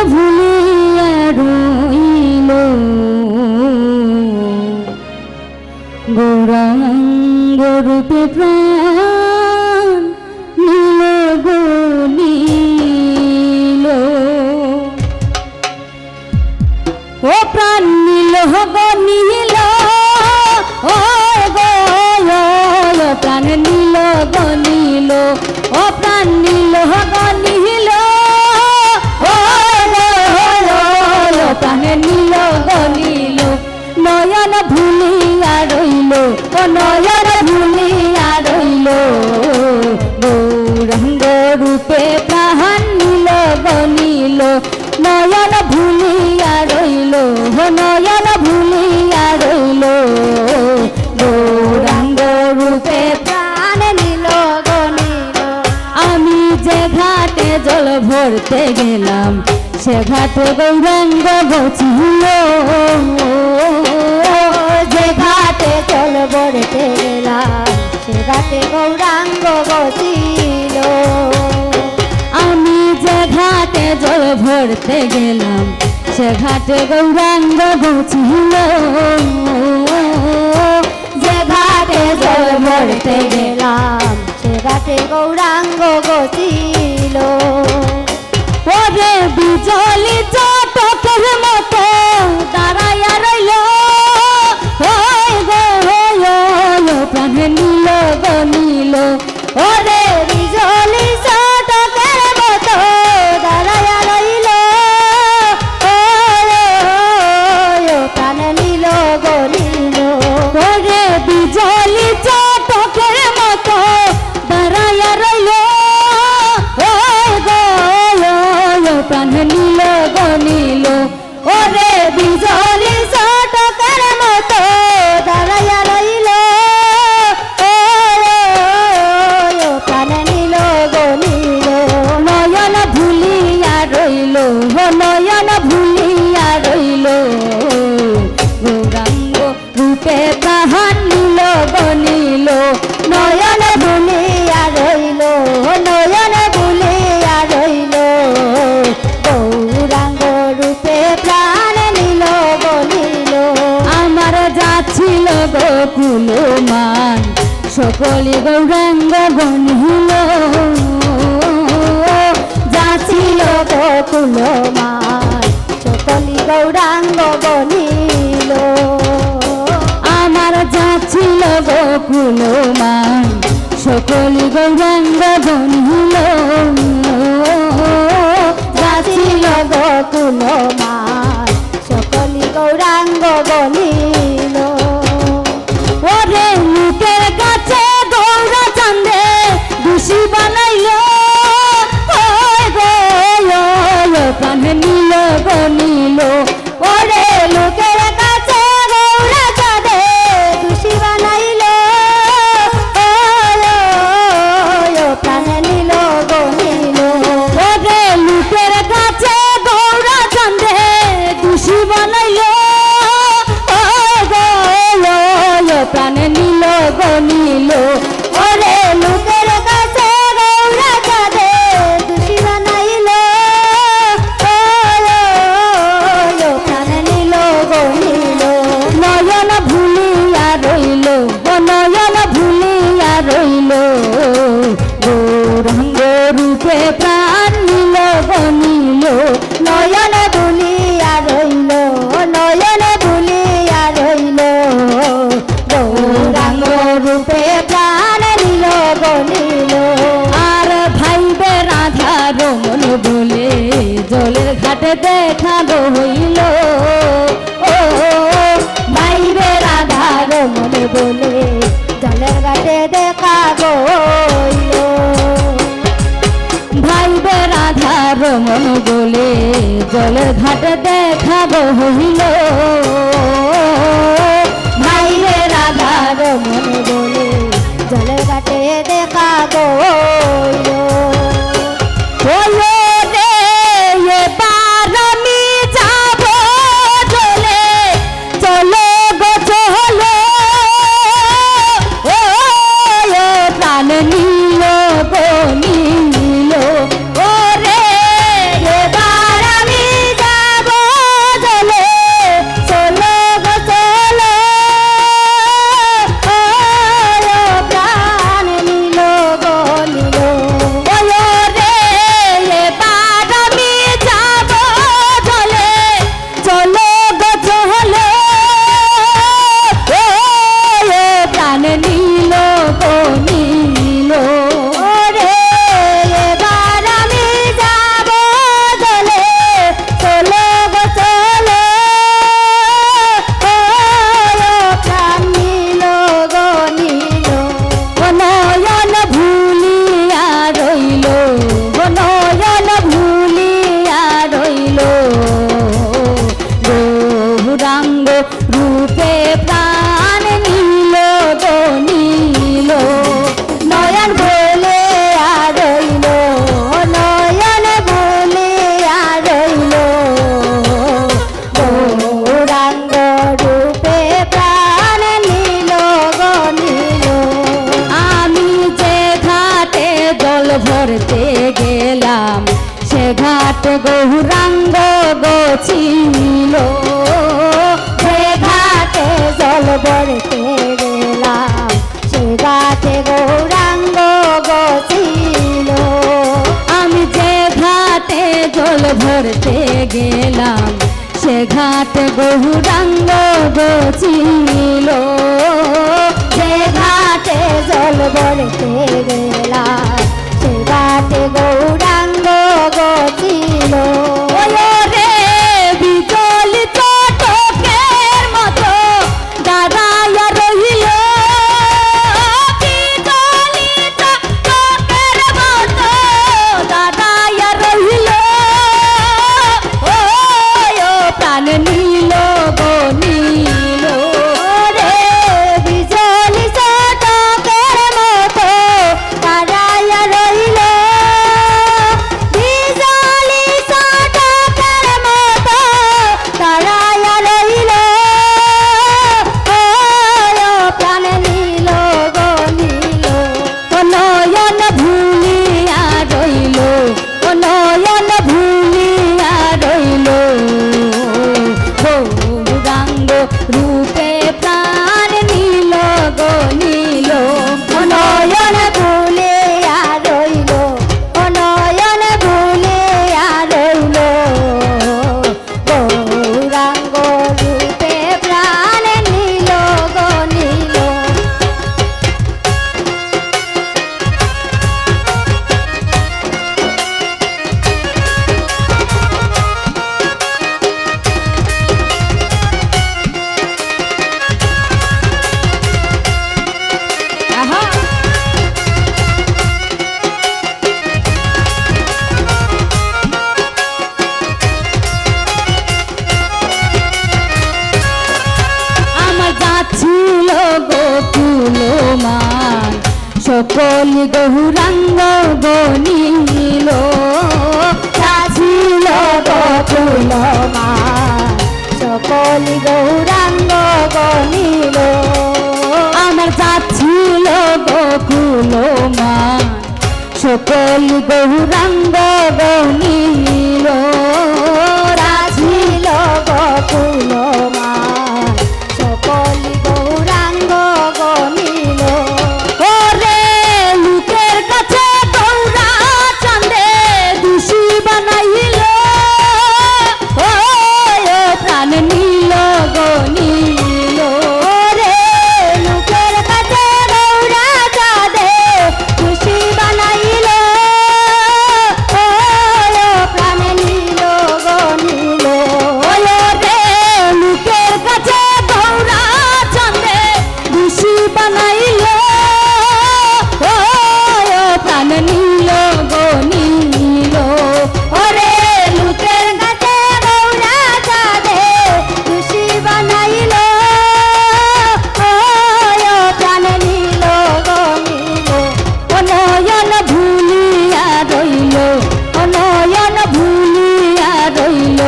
ভুলিয়া রইল গৌরাঙ্গ রূপে প্রাণ নীল গো নীল ও প্রাণ নীল গো নীল ও গো প্রাণ নীল গো নীল ও প্রাণ নীল গো নীল ও গো প্রাণ নীল গো নীল নয়ন ভুলিয়া রইল ও নয়ন ভুলিয়া রইল গৌরাঙ্গ রূপে প্রাণ নীল গো নীল নয়ন ভুলিয়া রইল ও নয়ন ভুলিয়া রইল গৌরাঙ্গ রূপে প্রাণ নীল গো নীল আমি যে ঘাটে জল ভরতে গেলাম সে ঘাটে গৌরাঙ্গ বছিল যে ঘাটে জল ভরতে গেলাম সে ঘাটে গৌরাঙ্গ বসিল আমি যে ঘাটে জল ভরতে গেলাম সে ঘাটে গৌরাঙ্গ বছিল যে ঘাটে জল ভরতে গেলাম সে ঘাটে গৌরাঙ্গ বসিল ওরে বিজলি চটকের মতো দাঁড়াইয়া রইল প্রাণ নীল গো নীল ওরে বিজলি চটকের মতো দাঁড়াইয়া রইল প্রাণ নীল গো নীল ওরে বিজলি চটকের মতো দাঁড়াইয়া রইল প্রাণ নীল গো নীল ওরে বিজলি চটকের মতো দাঁড়াইয়া রইল প্রাণ নীল গো নীল নয়ন ভুলিয়া রইল নয়ন ভুলিয়া রইল গৌরাঙ্গ রূপে প্রাণ নীল গো নীল নয়ন ভুলিয়া রইল নয়ন ভুলিয়া রইল গৌরাঙ্গ রূপে প্রাণ নীল গো নীল আমার যাচ্ছিল গোকুল মান সকলি গৌরাঙ্গ বনিল যাচ্ছিল গোকুল মান সকলি গৌরাঙ্গ বনিল আমার যাচ্ছিল গোকুল মান সকলি গৌরাঙ্গ বনিল যাচ্ছিল গোকুল মান সকলি গৌরাঙ্গ বনিল ওরে মুখের কাছে গৌরা চান্দে দোষী বানাইল প্রাণ নীল গো নীল ওরে লোকের কাছে গৌরা চাঁদে দোষী বানাইল প্রাণ নীল গো নীল ওরে লোকের কাছে গৌরা চান্দে দোষী বানাইল প্রাণ নীল গো নীল ওরে লোকের কাছে গৌরা চাঁদে দোষী বানাইল প্রাণ নীল গো নীল নয়ন ভুলিয়া রইল নয়ন ভুলিয়া রইল গৌরাঙ্গ রূপে প্রাণ নীল গো নীল নয়ন ভুলিয়া রইল নয়ন ভুলিয়া রইল গৌরাঙ্গ রূপে প্রাণ নীল গো নীল আর ভাইবে রাধা রমন বলে জলের ঘাটে দেখা হইল ভাইবে রাধা রমন বলে জলের ঘাটে দেখা গইল ভাইবে রাধা রমন বলে জলের ঘাটে দেখা হইল ভাইবে রাধা রমন বলে জলের ঘাটে দেখা গইল বলো রে এবার আমি যাব চলে চলো গো চলো প্রাণ নীল গো নীল ওরে এবার আমি ভরতে গেলাম সে ঘাট গৌরাঙ্গ গছিল সে ঘাটে জল ভরতে গেলাম সে ঘাটে গৌরাঙ্গ গছিল আমি যে ঘাটে জল ভরতে গেলাম সে ঘাট গৌরাঙ্গ গছিল সে ঘাটে জল ভরতে গেলাম সে ঘাটে গৌরাঙ্গ গছিল ওরে বিচলিত চোখের মতো দাঁড়াইয়া রহিল বিচলিত চোখের মতো দাঁড়াইয়া রহিল ও প্রাণ নীল গো নীল রে বিজলিত চোখের মতো দাঁড়াইয়া রহিল বিজলিত চোখের মতো দাঁড়াইয়া রহিল ও প্রাণ নীল গো নীল ও নয়ন ভুলিয়া রইল ও নয়ন ভুলিয়া রইল গৌরাঙ্গ রূপে প্রাণ নীল গো নীল ও নয়ন ভুলিয়া রইল ও নয়ন ভুলিয়া রইল গৌরাঙ্গ রূপে প্রাণ নীল গো নীল আহা আমার যাচ্ছিল গোকুল মান সকল গৌরাঙ্গ গনিল ছিল গকুল মান সকল গৌরাঙ্গ গনিল আমার যাচ্ছিল গোকুল মান সকল গৌরাঙ্গ গনিল ছিল গকুল মান সকল গৌরাঙ্গ গনিল ওরে লোকের কাছে গৌরা চাঁদে দোষী বানাইল ও প্রাণ নীল গো নীল রে লোকের কাছে গৌরা চাঁদে খুশি বানাইল ও প্রাণ নীল গো নীল ওরে লোকের কাছে গৌরা চাঁদে দোষী বানাইল ও প্রাণ নীল গো নীল ওরে লোকের কাছে গৌরা চাঁদে খুশি বানাইল ও প্রাণ নীল গো নীল ও নয়ন ভুলিয়া রইল ও নয়ন ভুলিয়া রইল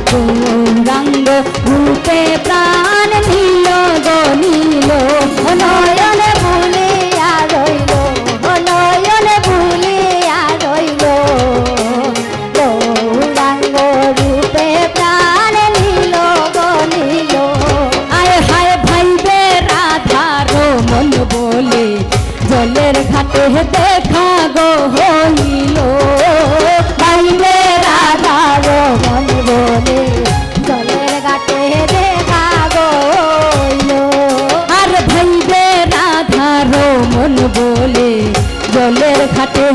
গৌরাঙ্গ রূপে প্রাণ নীল গো নীল ও নয়ন ভুলিয়া রইল ও নয়ন ভুলিয়া রইল গৌরাঙ্গ রূপে প্রাণ নীল গো নীল আয় হায় ভাইবে রাধার মন বলে জলের ঘাটে দেখা গো হইল বাইবে রাধার মন বলে জলের ঘাটে দেখা গইল আর ভাইবে রাধার মন বলে জলের ঘাটে